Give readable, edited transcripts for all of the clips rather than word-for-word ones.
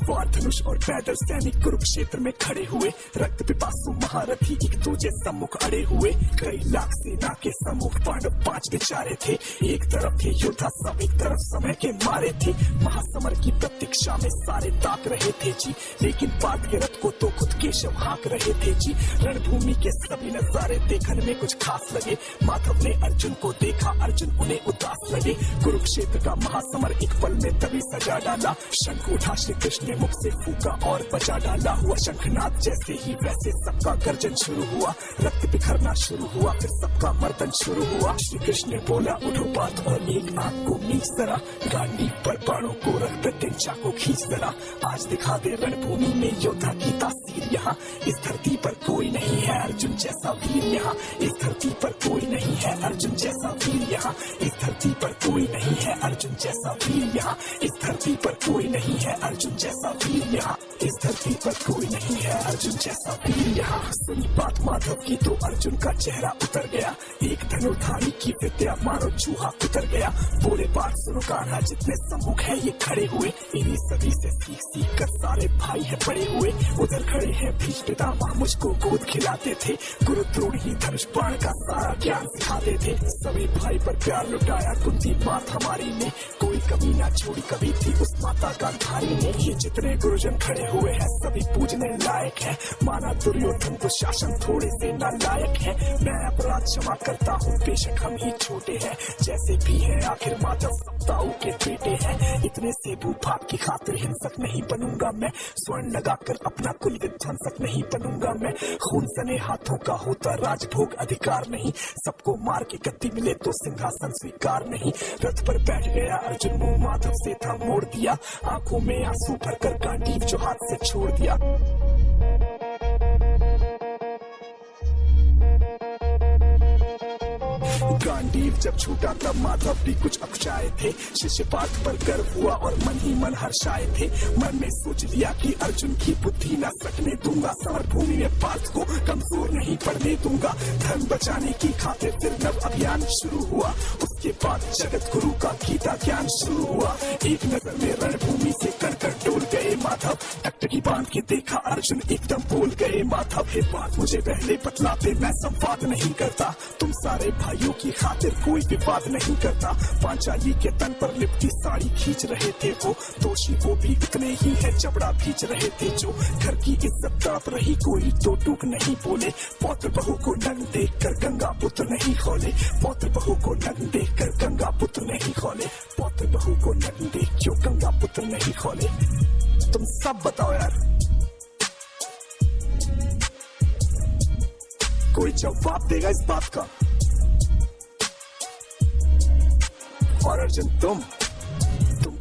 तलवार धनुष और पैदल सैनिक कुरुक्षेत्र में खड़े हुए। रक्त पिपासु महारथी एक दूजे सम्मुख अड़े हुए। कई लाख सेना के सम्मुख पांडव 5 बेचारे थे। एक तरफ थे योद्धा सब, एक तरफ समय के मारे थे। महासमर की प्रतीक्षा में सारे ताक रहे थे जी, लेकिन पार्थ के रथ को तो खुद केशव हाँक रहे थे जी। रणभूमि के सभी नजारे देखने में कुछ खास लगे। माधव ने अर्जुन को देखा, अर्जुन उन्हें उदास लगे। कुरुक्षेत्र का महासमर एक पल में तभी सजा डाला। शंख उठा श्री कृष्ण ने मुख से फूका और बजा डाला। हुआ शंखनाद जैसे ही वैसे सबका गर्जन शुरू हुआ। रक्त बिखरना शुरू हुआ, फिर सबका मर्दन शुरू हुआ। श्री कृष्ण ने बोला उठो पार्थ और एक आंख को मीच जरा। गांडी पर बाणों को रख प्रत्यंचा को खींच जरा। आज दिखा दे रणभूमि में योद्धा की तासीर यहाँ। इस धरती पर कोई नहीं है अर्जुन जैसा वीर यहाँ। इस धरती पर कोई नहीं है अर्जुन जैसा वीर यहाँ। इस धरती पर कोई नहीं है अर्जुन जैसा वीर यहाँ। इस धरती पर कोई नहीं है अर्जुन जैसा वीर यहाँ। इस धरती पर कोई नहीं है अर्जुन जैसा वीर यहाँ। सुनी बात माधव की तो अर्जुन का चेहरा उतर गया। एक धनुर्धारी की विद्या मानो चूहा उतर गया। बोले बात सुनो कान्हा, जितने सम्मुख है ये खड़े हुए। इन्हीं सभी से सीख सीख कर सारे भाई है बड़े हुए। उधर खड़े हैं भीष्म पितामह, मुझको गोद खिलाते थे। गुरु द्रोण ही धनुष बाण का सारा ज्ञान सिखाते थे। सभी भाई पर प्यार लुटाया कुंती मात हमारी ने। कोई कमी ना छोड़ी कभी थी उस माता गांधारी ने। ये जितने गुरुजन खड़े हुए हैं सभी पूजने लायक है। माना दुर्योधन को शासन थोड़े से नालायक है। मैं अपराध क्षमा करता हूँ बेशक हम ही छोटे हैं। जैसे भी है आखिर माधव सप्ताऊ के बेटे हैं। इतने से भूभाग की खातिर हिंसक नहीं बनूंगा मैं। स्वर्ण लगाकर अपना कुल विध्वंसक नहीं बनूंगा मैं। खून सने हाथों का होता राजभोग अधिकार नहीं। सबको मार के गद्दी मिले तो सिंहासन स्वीकार नहीं। रथ पर बैठ गया अर्जुन, मुंह माधव से था मोड़ दिया। आंखों में आंसू भरकर गांडीव जो हाथ से छोड़ दिया। गांडीव जब छूटा तब माधव भी कुछ अकुचाए थे। शिष्य पार्थ पर गर्व हुआ और मन ही मन हर्षाए थे। मन में सोच लिया कि अर्जुन की बुद्धि न सकने दूंगा। समर भूमि में पार्थ को कमजोर नहीं पड़ने दूंगा। धर्म बचाने की खातिर फिर नव अभियान शुरू हुआ। उसके बाद जगत गुरु का गीता ज्ञान शुरू हुआ। एक नजर में रणभूमि से कड़कड़ डोल गए माधव। टकटकी बांध के देखा अर्जुन एकदम बोल गए माधव। हे बात मुझे पहले बतलाते, मैं संवाद नहीं करता। तुम सारे भाइयों की खातिर कोई विवाद नहीं करता। पांचाली के तन पर लिपटी साड़ी खींच रहे थे वो। दोषी वो भी इतने ही है, जबड़ा खींच रहे थे जो। घर की इज्जत तड़प रही, कोई तो टूक नहीं बोले। पौत्र बहू को नग्न देखकर गंगा पुत्र नहीं खोले। पौत्र बहू को नग्न देखकर गंगा पुत्र नहीं खोले। पौत्र बहू को नग्न देख क्यों गंगा पुत्र नहीं खोले। तुम सब बताओ यार, कोई जवाब देगा इस बात का? और अर्जुन तुम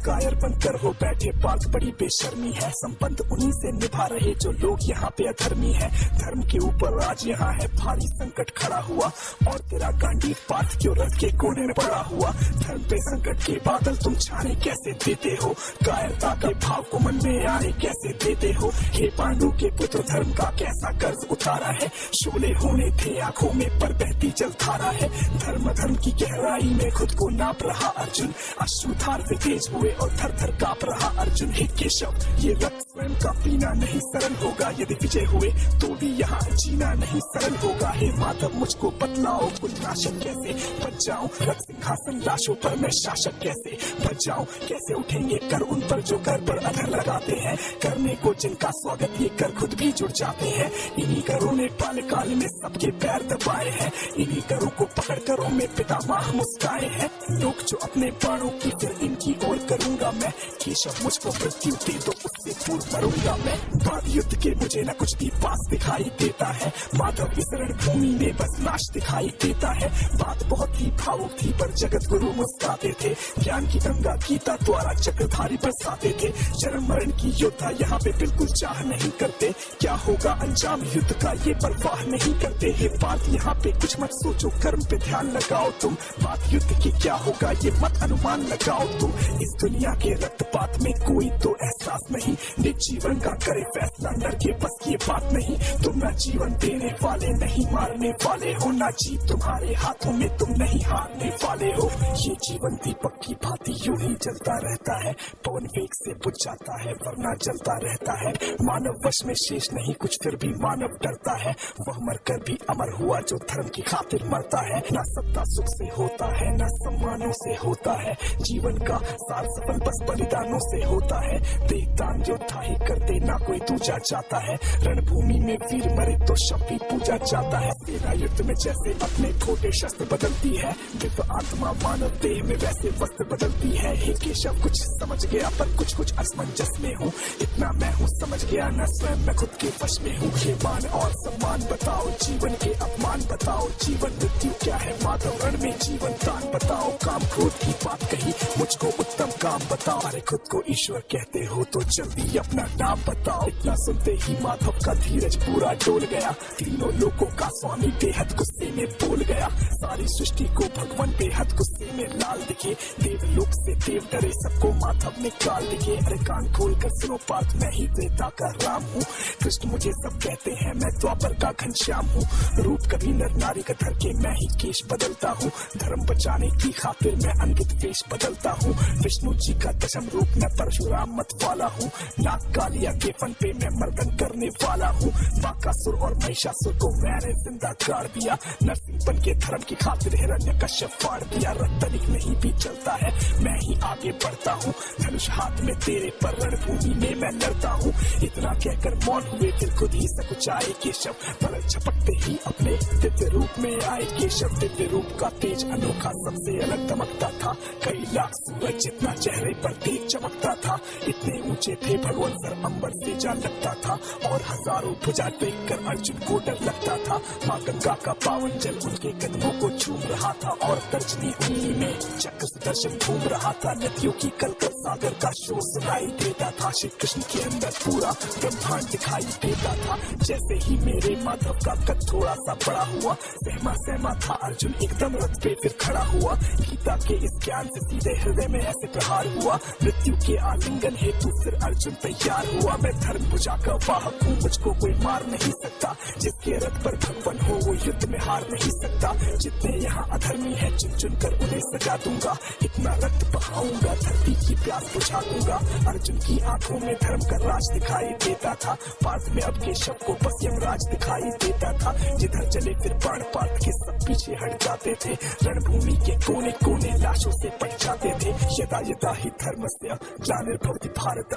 कायर बनकर हो बैठे पार्थ, बड़ी बेशर्मी है। संबंध उन्हीं से निभा रहे जो लोग यहाँ पे अधर्मी है। धर्म के ऊपर आज यहाँ है भारी संकट खड़ा हुआ। और तेरा गांडीव पार्थ क्यों रथ के कोने में पड़ा हुआ। धर्म पे संकट के बादल तुम छाने कैसे देते हो। कायरता के भाव को मन में आने कैसे देते हो। हे पांडु के पुत्र, धर्म का कैसा कर्ज उतारा है। शोले होने थे आंखों में पर बहती जलधारा है। धर्म धर्म की गहराई में खुद को नाप रहा अर्जुन। अश्रुधार से तेज हुए और थर थर कांप रहा अर्जुन। हे केशव, ये रक्त स्वयं का पीना नहीं सरल होगा। यदि विजय हुए तो भी यहाँ जीना नहीं सरल होगा। हे माधव मुझको बतलाओ कुल नाशक कैसे बच जाऊं। रक्त सिंहासन लाशों पर मैं शासक कैसे बच जाऊं। कैसे उठेंगे कर उन पर जो कर पर अधर लगाते हैं। करने को जिनका स्वागत ये कर खुद भी जुड़ जाते हैं। इन्हीं करों ने बाल्यकाल में सबके पैर दबाए हैं। इन्हीं करों को पकड़ करों में पितामह मुस्काए हैं। लोग जो अपने बाणों की फिर इनकी ओर करूंगा मैं। केशव मुझको मृत्यु दे तो उससे पूर्व मरूंगा मैं। बाद युद्ध के मुझे न कुछ भी पास दिखाई देता है। माधव इस रणभूमि में बस लाश दिखाई देता है। बात बहुत ही भावुक थी पर जगत गुरु मुस्कुराते थे। ज्ञान की गंगा गीता द्वारा चक्रधारी बरसाते थे। जन्म मरण की योद्धा यहाँ पे बिल्कुल चाह नहीं करते। क्या होगा अंजाम युद्ध का ये परवाह नहीं करते। हे पार्थ यहाँ पे कुछ मत सोचो, कर्म पे ध्यान लगाओ तुम। बात युद्ध की क्या होगा ये मत अनुमान लगाओ तुम। इस दुनिया के रक्तपात में कोई तो एहसास नहीं। निज जीवन का करे फैसला नर के बस ये बात नहीं। तुम अपना जीवन देने वाले, नहीं मारने वाले हो, ना जीत तुम्हारे हाथों में, तुम नहीं हारने वाले हो। ये जीवन दीपक की भांति यूं ही जलता रहता है, पवन वेग से बुझ जाता है वरना जलता रहता है। मानव वश में शेष नहीं कुछ, फिर भी मानव डरता है, वह मरकर भी अमर हुआ जो धर्म की खातिर मरता है। ना सत्ता सुख से होता है, ना सम्मानों से होता है, जीवन का सार सफल बस बलिदानों से होता है। देवदान योद्धा ही करते, ना कोई दूजा चाहता है, रणभूमि में वीर मरे तो शव भी पूजा जाता है। सेना युद्ध में जैसे अपने खोटे शस्त्र बदलती है, दिव्य आत्मा मानव देह में वैसे वस्त्र बदलती है। हे केशव कुछ समझ गया पर कुछ कुछ असमंजस में हूँ, इतना मैं हूँ समझ गया न स्वयं मैं खुद के वश में हूँ। ये मान और सम्मान बताओ, जीवन के अपमान बताओ, जीवन मृत्यु क्या है माधव रण में जीवन दान बताओ। काम क्रोध की बात कही, मुझको उत्तम काम बताओ, अरे खुद को ईश्वर कहते हो तो जल्दी अपना नाम बताओ। इतना सुनते ही माधव का धीरज पूरा डोल गया, तीनों लोगों का स्वामी बेहद गुस्से में बोल गया। सारी सृष्टि को भगवान बेहद गुस्से में लाल दिखे, देवलोक से देव डरे सबको माधव ने काल दिखे। अरे कान खोल कर सुनो पार्थ, मैं ही त्रेता का राम हूँ, कृष्ण मुझे सब कहते हैं, मैं द्वापर का घनश्याम हूँ। रूप कभी नर नारी का धर के मैं ही केश बदलता हूँ, धर्म बचाने की खातिर मैं अंकित वेश बदलता हूँ। विष्णु जी का दशम रूप मैं परशुराम मत वाला हूँ, नाग कालिया के फन पे मैं मर्दन करने वाला हूँ। बाकासुर और महिषासुर को मैंने जिंदा गाड़ दिया, नरसिंहपन के धर्म की खातिर हिरण्यकश्यप फाड़ दिया। रक्तनिक नहीं भी चलता है, मैं ही आगे बढ़ता हूँ, धनुष हाथ में तेरे पर रणभूमि में मैं लड़ता हूँ। इतना कहकर मौन हुए फिर खुद ही सकुचाए केशव, पर झपकते ही अपने दिव्य रूप में आए केशव। दिव्य रूप का तेज अनोखा सबसे अलग दमकता था, कई लाख सूरज जितना चेहरे पर तेज चमकता था। इतने ऊंचे थे भगवान सर अंबर से जा लगता था, और हजारों भुजा देख कर अर्जुन को डर लगता था। माँ गंगा का पावन जल उनके कदमों को छूम रहा था, और तर्जनी उंगली में चक्र सुदर्शन घूम रहा था। नदियों की कलकल सागर का शोर सुनाई देता था, श्री कृष्ण के अंदर पूरा ब्रह्मांड दिखाई देता था। जैसे ही मेरे माधव का कद थोड़ा सा बड़ा हुआ, सहमा सहमा था अर्जुन एकदम रथ पे फिर खड़ा हुआ। गीता के इस ज्ञान से सीधे हृदय में ऐसे प्रहार हुआ, मृत्यु के आलिंगन हेतु फिर अर्जुन तैयार हुआ। मैं धर्म भुजा का वाहक हूँ, मुझको कोई मार नहीं सकता, जिसके रथ पर भगवान हो वो युद्ध में हार नहीं सकता। जितने यहाँ अधर्मी है चुन चुन कर उन्हें सजा दूंगा, इतना रक्त बहाऊंगा धरती की प्यास बुझा दूंगा। अर्जुन की आंखों में धर्म का राज दिखाई देता था, पार्थ में अब केशव को बस यमराज दिखाई देता था। जिधर चले फिर बाण पार्थ के सब पीछे हट जाते थे, रणभूमि के कोने कोने लाशों से पट जाते थे। यदा यदा हि धर्मस्य ग्लानिर्भवति भारत,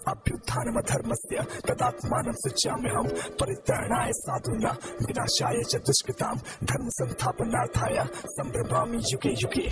अभ्युत्थानम् अधर्मस्य तदात्मानं सृजाम्यहम्, परित्राणाय साधूनां विनाशाय च दुष्कृतां, धर्म संस्थापनार्थाय संभ्रमामि युगे युगे।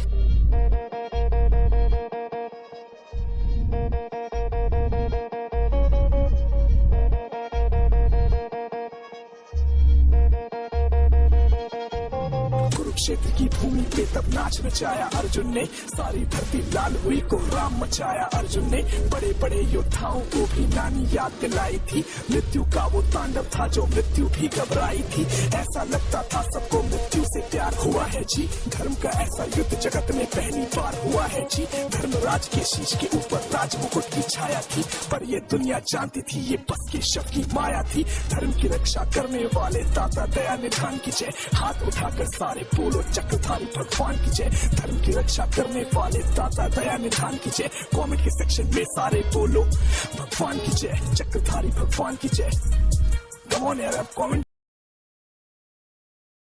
कुरुक्षेत्र की भूमि पे तब नाच नचाया अर्जुन ने, सारी धरती लाल हुई को राम मचाया अर्जुन ने। बड़े बड़े योद्धाओं को भी नानी याद दिलाई थी, मृत्यु का वो तांडव था जो मृत्यु भी घबराई थी। ऐसा लगता था सबको मृत्यु से प्यार हुआ है जी, धर्म का ऐसा युद्ध जगत में पहली बार हुआ है जी। धर्मराज के शीश के ऊपर राज मुकुट की छाया थी, पर ये दुनिया जानती थी ये बस के शव की माया थी। धर्म की रक्षा करने वाले दाता दया निधान की जय, हाथ उठाकर सारे बोलो चक्रधारी भगवान की जय। धर्म की रक्षा करने वाले दाता दया निधान की जय, कमेंट के सेक्शन में सारे बोलो भगवान की जय, चक्रधारी भगवान की जय। कम ऑन यार, आप कमेंट